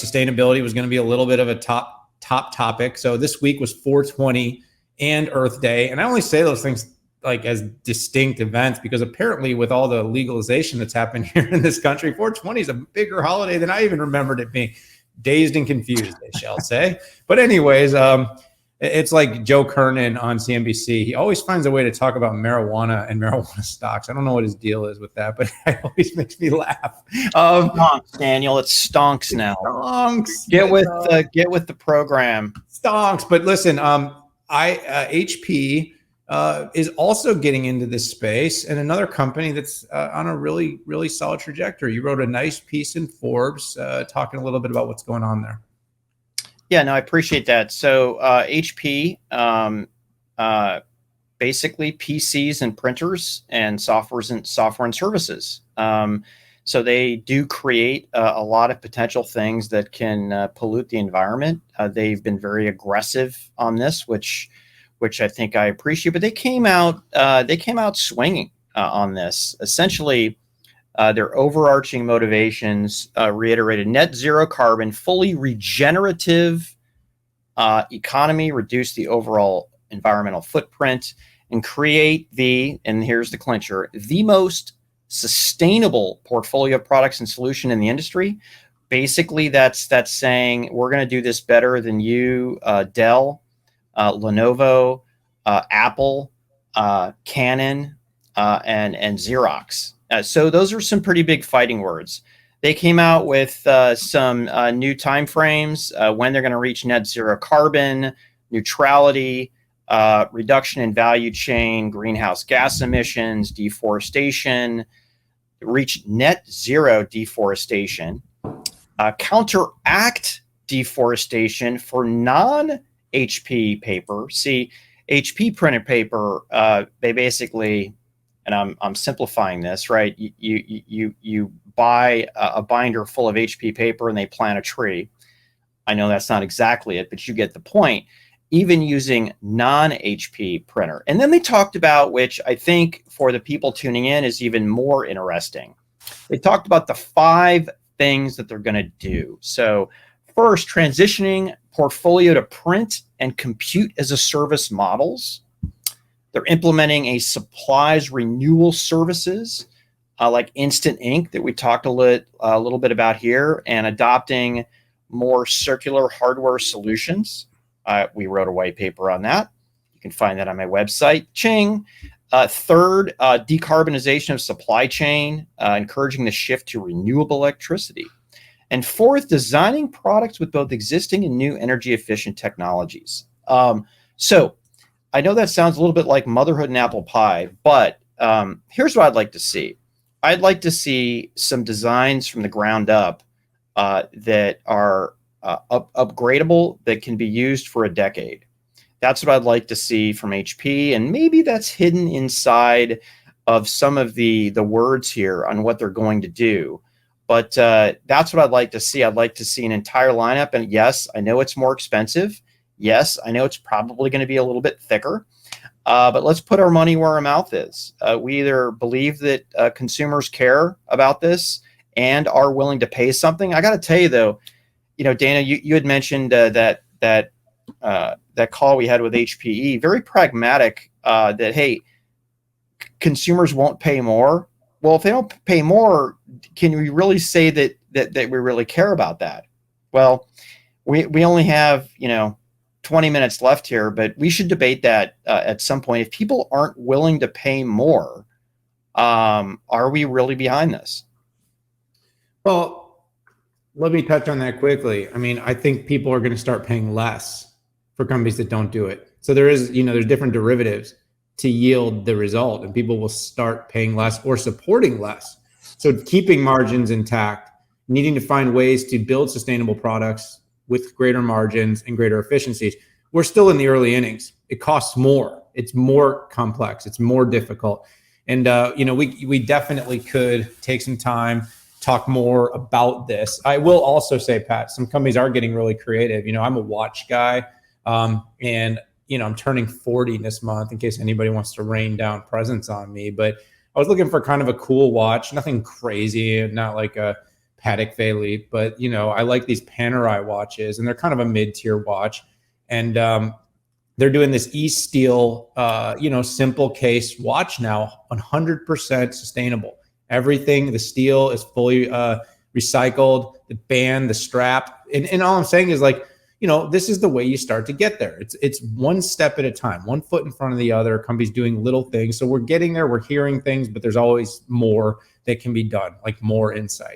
sustainability was going to be a little bit of a top topic. So this week was 420 and Earth Day. And I only say those things like as distinct events because apparently with all the legalization that's happened here in this country, 420 is a bigger holiday than I even remembered it being. Dazed and confused, they shall say. But anyways, it's like Joe Kernan on CNBC. He always finds a way to talk about marijuana and marijuana stocks. I don't know what his deal is with that, but it always makes me laugh. Stonks, Daniel. It stonks now. Stonks. Get with the program. Stonks. But listen, HP is also getting into this space, and another company that's on a really, really solid trajectory. You wrote a nice piece in Forbes talking a little bit about what's going on there. Yeah, no, I appreciate that. So HP, basically PCs and printers and software and services. So they do create a lot of potential things that can pollute the environment. They've been very aggressive on this, which I think I appreciate. But they came out swinging on this. Essentially, their overarching motivations reiterated net zero carbon, fully regenerative economy, reduce the overall environmental footprint, and create and here's the clincher, the most sustainable portfolio of products and solution in the industry. Basically, that's saying we're going to do this better than you, Dell, Lenovo, Apple, Canon, and Xerox. So those are some pretty big fighting words. They came out with some new timeframes when they're going to reach net zero carbon neutrality, reduction in value chain, greenhouse gas emissions, deforestation, reach net zero deforestation, counteract deforestation for non-HP paper. See, HP printed paper, they basically, and I'm simplifying this, right? You buy a binder full of HP paper and they plant a tree. I know that's not exactly it, but you get the point. Even using non-HP printer. And then they talked about, which I think for the people tuning in is even more interesting. They talked about the 5 things that they're going to do. So first, transitioning portfolio to print and compute as a service models. They're implementing a supplies renewal services like Instant Ink that we talked a little bit about here, and adopting more circular hardware solutions. We wrote a white paper on that. You can find that on my website. Ching. Third, decarbonization of supply chain, encouraging the shift to renewable electricity. And fourth, designing products with both existing and new energy efficient technologies. So I know that sounds a little bit like motherhood and apple pie, but here's what I'd like to see. I'd like to see some designs from the ground up that are upgradable, that can be used for a decade. That's what I'd like to see from HP, and maybe that's hidden inside of some of the words here on what they're going to do. But that's what I'd like to see. I'd like to see an entire lineup. And yes, I know it's more expensive. Yes, I know it's probably going to be a little bit thicker. But let's put our money where our mouth is. We either believe that consumers care about this and are willing to pay something. I got to tell you, though, Dana, you had mentioned that call we had with HPE, very pragmatic, that, hey, consumers won't pay more. Well, if they don't pay more, can we really say that we really care about that? Well, we only have, 20 minutes left here, but we should debate that at some point. If people aren't willing to pay more, are we really behind this? Well, let me touch on that quickly. I mean, I think people are going to start paying less for companies that don't do it. So there's different derivatives to yield the result, and people will start paying less or supporting less. So keeping margins intact, needing to find ways to build sustainable products with greater margins and greater efficiencies. We're still in the early innings. It costs more. It's more complex. It's more difficult. And, we definitely could take some time, talk more about this. I will also say, Pat, some companies are getting really creative. I'm a watch guy, and I'm turning 40 this month, in case anybody wants to rain down presents on me. But I was looking for kind of a cool watch, nothing crazy, not like a Patek Philippe, but I like these Panerai watches, and they're kind of a mid-tier watch. And they're doing this E-steel, simple case watch now, 100% sustainable. Everything, the steel is fully recycled, the band, the strap. And all I'm saying is this is the way you start to get there. It's one step at a time, one foot in front of the other. Companies doing little things. So we're getting there, we're hearing things, but there's always more that can be done, like more insight.